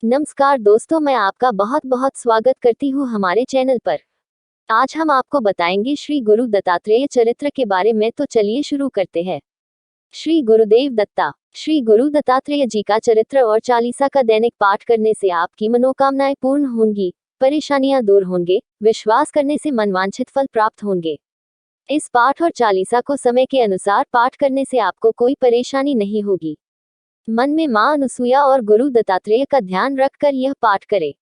नमस्कार दोस्तों, मैं आपका बहुत बहुत स्वागत करती हूँ हमारे चैनल पर। आज हम आपको बताएंगे श्री गुरु दत्तात्रेय चरित्र के बारे में, तो चलिए शुरू करते हैं। श्री गुरुदेव दत्ता। श्री गुरु दत्तात्रेय जी का चरित्र और चालीसा का दैनिक पाठ करने से आपकी मनोकामनाएं पूर्ण होंगी, परेशानियां दूर होंगे, विश्वास करने से मनवांछित फल प्राप्त होंगे। इस पाठ और चालीसा को समय के अनुसार पाठ करने से आपको कोई परेशानी नहीं होगी। मन में मां अनुसुईया और गुरु दत्तात्रेय का ध्यान रखकर यह पाठ करें।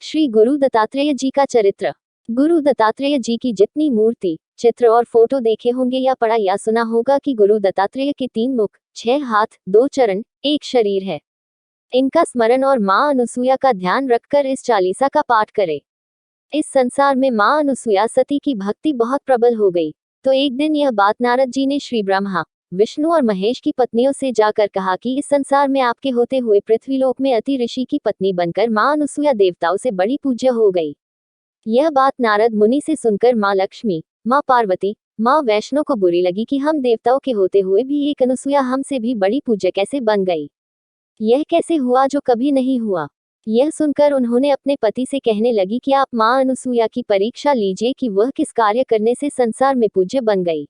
श्री गुरु दत्तात्रेय जी का चरित्र। गुरु दत्तात्रेय जी की जितनी मूर्ति, चित्र और फोटो देखे होंगे या पढ़ा या सुना होगा कि गुरु दत्तात्रेय के 3 मुख, 6 हाथ, 2 चरण, 1 शरीर है। इनका स्मरण और मां अनुसुईया का ध्यान रखकर इस चालीसा का पाठ करें। इस संसार में मां अनुसुईया सती की भक्ति बहुत प्रबल हो गई, तो एक दिन यह बात नारद जी ने श्री ब्रह्मा, विष्णु और महेश की पत्नियों से जाकर कहा कि इस संसार में आपके होते हुए पृथ्वीलोक में अति ऋषि की पत्नी बनकर मां अनुसुईया देवताओं से बड़ी पूज्य हो गई। यह बात नारद मुनि से सुनकर मां लक्ष्मी, मां पार्वती, मां वैष्णो को बुरी लगी कि हम देवताओं के होते हुए भी एक अनुसुईया हमसे भी बड़ी पूज्य कैसे बन गई। यह कैसे हुआ जो कभी नहीं हुआ। यह सुनकर उन्होंने अपने पति से कहने लगी कि आप मां अनुसुईया की परीक्षा लीजिए कि वह किस कार्य करने से संसार में पूज्य बन गई।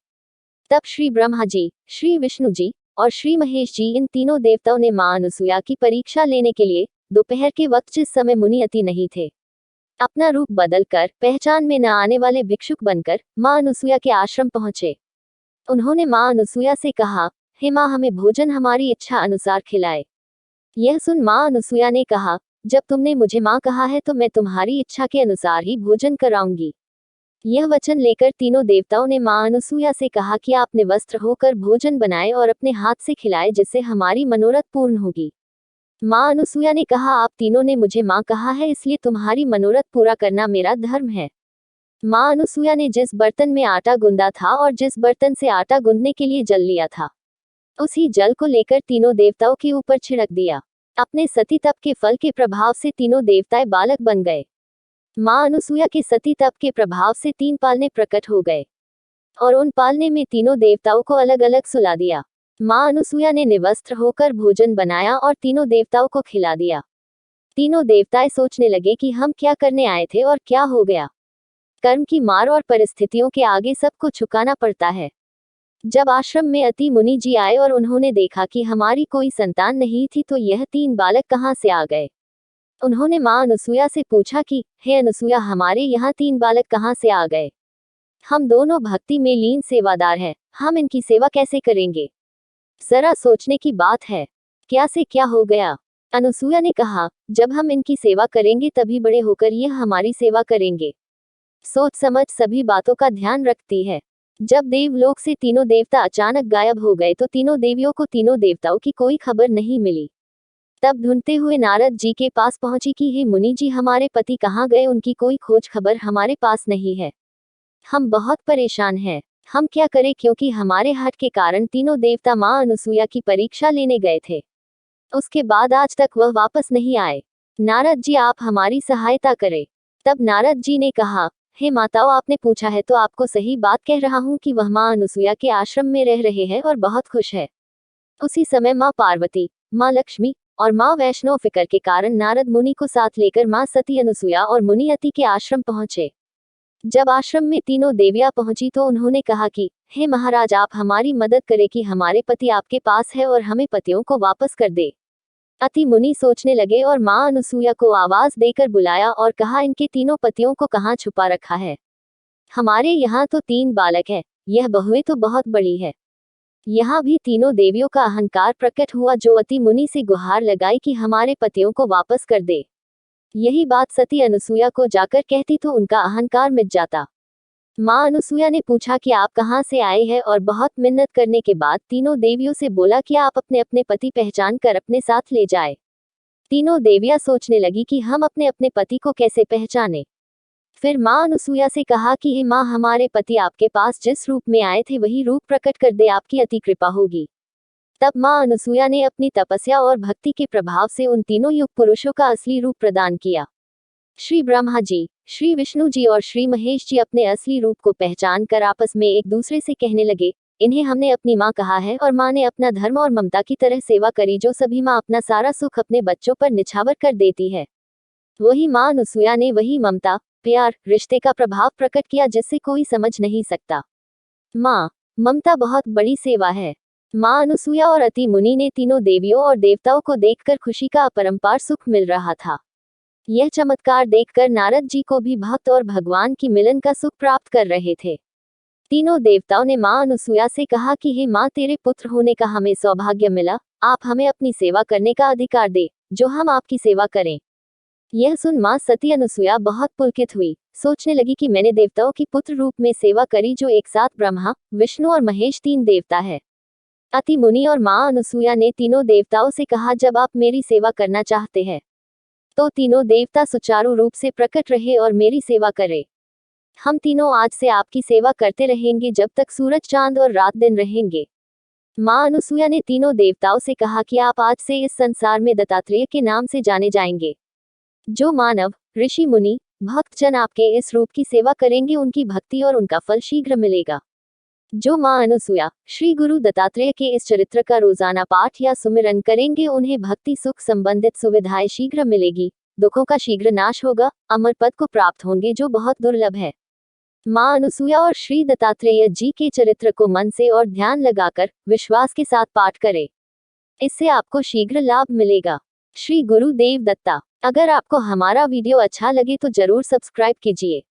तब श्री ब्रह्मा जी, श्री विष्णु जी और श्री महेश जी, इन तीनों देवताओं ने मां अनुसुईया की परीक्षा लेने के लिए दोपहर के वक्त, जिस समय मुनि अति नहीं थे, अपना रूप बदलकर पहचान में न आने वाले भिक्षुक बनकर मां अनुसुईया के आश्रम पहुंचे। उन्होंने मां अनुसुईया से कहा, हे मां, हमें भोजन हमारी इच्छा अनुसार खिलाए। यह सुन मां अनुसुईया ने कहा, जब तुमने मुझे मां कहा है तो मैं तुम्हारी इच्छा के अनुसार ही भोजन कराऊंगी। यह वचन लेकर तीनों देवताओं ने मां अनुसुईया से कहा कि आपने वस्त्र होकर भोजन बनाए और अपने हाथ से खिलाए, जिससे हमारी मनोरथ पूर्ण होगी। मां अनुसुईया ने कहा, आप तीनों ने मुझे मां कहा है, इसलिए तुम्हारी मनोरथ पूरा करना मेरा धर्म है। मां अनुसुईया ने जिस बर्तन में आटा गूंदा था और जिस बर्तन से आटा गूंदने के लिए जल लिया था, उसी जल को लेकर तीनों देवताओं के ऊपर छिड़क दिया। अपने सती तप के फल के प्रभाव से तीनों देवताएं बालक बन गए। मां अनुसुईया के सती तप के प्रभाव से 3 पालने प्रकट हो गए और उन पालने में तीनों देवताओं को अलग अलग सुला दिया। मां अनुसुईया ने निवस्त्र होकर भोजन बनाया और तीनों देवताओं को खिला दिया। तीनों देवताएं सोचने लगे कि हम क्या करने आए थे और क्या हो गया। कर्म की मार और परिस्थितियों के आगे सबको झुकाना पड़ता है। जब आश्रम में अति मुनि जी आए और उन्होंने देखा कि हमारी कोई संतान नहीं थी, तो यह 3 बालक कहाँ से आ गए। उन्होंने मां अनुसुईया से पूछा कि हे अनुसुईया, हमारे यहाँ 3 बालक कहाँ से आ गए। हम दोनों भक्ति में लीन सेवादार हैं, हम इनकी सेवा कैसे करेंगे। जरा सोचने की बात है, क्या से क्या हो गया। अनुसुईया ने कहा, जब हम इनकी सेवा करेंगे तभी बड़े होकर यह हमारी सेवा करेंगे। सोच समझ सभी बातों का ध्यान रखती है। जब देवलोक से तीनों देवता अचानक गायब हो गए तो तीनों देवियों को तीनों देवताओं की कोई खबर नहीं मिली। तब ढूंढते हुए नारद जी के पास पहुंची कि हे मुनि जी, हमारे पति कहाँ गए, उनकी कोई खोज खबर हमारे पास नहीं है। हम बहुत परेशान हैं, हम क्या करें, क्योंकि हमारे हठ के कारण तीनों देवता मां अनुसुईया की परीक्षा लेने गए थे। उसके बाद आज तक वह वापस नहीं आए। नारद जी, आप हमारी सहायता करें। तब नारद जी ने कहा, हे माताओं, आपने पूछा है तो आपको सही बात कह रहा हूँ कि वह मां अनुसुईया के आश्रम में रह रहे हैं और बहुत खुश है। उसी समय मां पार्वती, मां लक्ष्मी और मां वैष्णो फिक्र के कारण नारद मुनि को साथ लेकर मां सती, अनुसुईया और मुनि अति के आश्रम पहुंचे। जब आश्रम में तीनों देवियां पहुंची तो उन्होंने कहा कि हे महाराज, आप हमारी मदद करें कि हमारे पति आपके पास है और हमें पतियों को वापस कर दे। अति मुनि सोचने लगे और मां अनुसुईया को आवाज देकर बुलाया और कहा, इनके तीनों पतियों को कहाँ छुपा रखा है। हमारे यहाँ तो 3 बालक है, यह बहुएं तो बहुत बड़ी है। यहाँ भी तीनों देवियों का अहंकार प्रकट हुआ, जो अति मुनि से गुहार लगाई कि हमारे पतियों को वापस कर दे। यही बात सती अनुसुईया को जाकर कहती तो उनका अहंकार मिट जाता। मां अनुसुईया ने पूछा कि आप कहाँ से आए हैं, और बहुत मिन्नत करने के बाद तीनों देवियों से बोला कि आप अपने अपने पति पहचान कर अपने साथ ले जाए। तीनों देवियां सोचने लगी कि हम अपने अपने पति को कैसे पहचाने। फिर मां अनुसुईया से कहा कि हे मां, हमारे पति आपके पास जिस रूप में आए थे वही रूप प्रकट कर दे, आपकी अति कृपा होगी। तब मां अनुसुईया ने अपनी तपस्या और भक्ति के प्रभाव से उन तीनों युग पुरुषों का असली रूप प्रदान किया। श्री ब्रह्मा जी, श्री विष्णु जी और श्री महेश जी अपने असली रूप को पहचान कर आपस में एक दूसरे से कहने लगे, इन्हें हमने अपनी माँ कहा है और माँ ने अपना धर्म और ममता की तरह सेवा करी, जो सभी माँ अपना सारा सुख अपने बच्चों पर निछावर कर देती है। वही माँ अनुसुईया ने वही ममता, प्यार, रिश्ते का प्रभाव प्रकट किया जिससे कोई समझ नहीं सकता। माँ ममता बहुत बड़ी सेवा है। माँ अनुसुईया और अति मुनि ने तीनों देवियों और देवताओं को देखकर खुशी का अपरंपार सुख मिल रहा था। यह चमत्कार देखकर नारद जी को भी भक्त और भगवान की मिलन का सुख प्राप्त कर रहे थे। तीनों देवताओं ने माँ अनुसुईया से कहा कि हे माँ, तेरे पुत्र होने का हमें सौभाग्य मिला, आप हमें अपनी सेवा करने का अधिकार दे, जो हम आपकी सेवा करें। यह सुन माँ सती अनुसुईया बहुत पुलकित हुई, सोचने लगी कि मैंने देवताओं की पुत्र रूप में सेवा करी, जो एक साथ ब्रह्मा, विष्णु और महेश तीन देवता है। अति मुनि और माँ अनुसुईया ने तीनों देवताओं से कहा, जब आप मेरी सेवा करना चाहते हैं तो तीनों देवता सुचारू रूप से प्रकट रहे और मेरी सेवा करें। हम तीनों आज से आपकी सेवा करते रहेंगे जब तक सूरज चांद और रात दिन रहेंगे। माँ अनुसुईया ने तीनों देवताओं से कहा कि आप आज से इस संसार में दत्तात्रेय के नाम से जाने जाएंगे। जो मानव, ऋषि, मुनि, भक्तजन आपके इस रूप की सेवा करेंगे, उनकी भक्ति और उनका फल शीघ्र मिलेगा। जो माँ अनुसुईया श्री गुरु दत्तात्रेय के इस चरित्र का रोजाना पाठ या सुमिरन करेंगे, उन्हें भक्ति सुख संबंधित सुविधाएं शीघ्र मिलेगी, दुखों का शीघ्र नाश होगा, अमर पद को प्राप्त होंगे, जो बहुत दुर्लभ है। माँ अनुसुईया और श्री दत्तात्रेय जी के चरित्र को मन से और ध्यान लगाकर विश्वास के साथ पाठ करें। इससे आपको शीघ्र लाभ मिलेगा। श्री गुरुदेव दत्ता। अगर आपको हमारा वीडियो अच्छा लगे तो जरूर सब्सक्राइब कीजिए।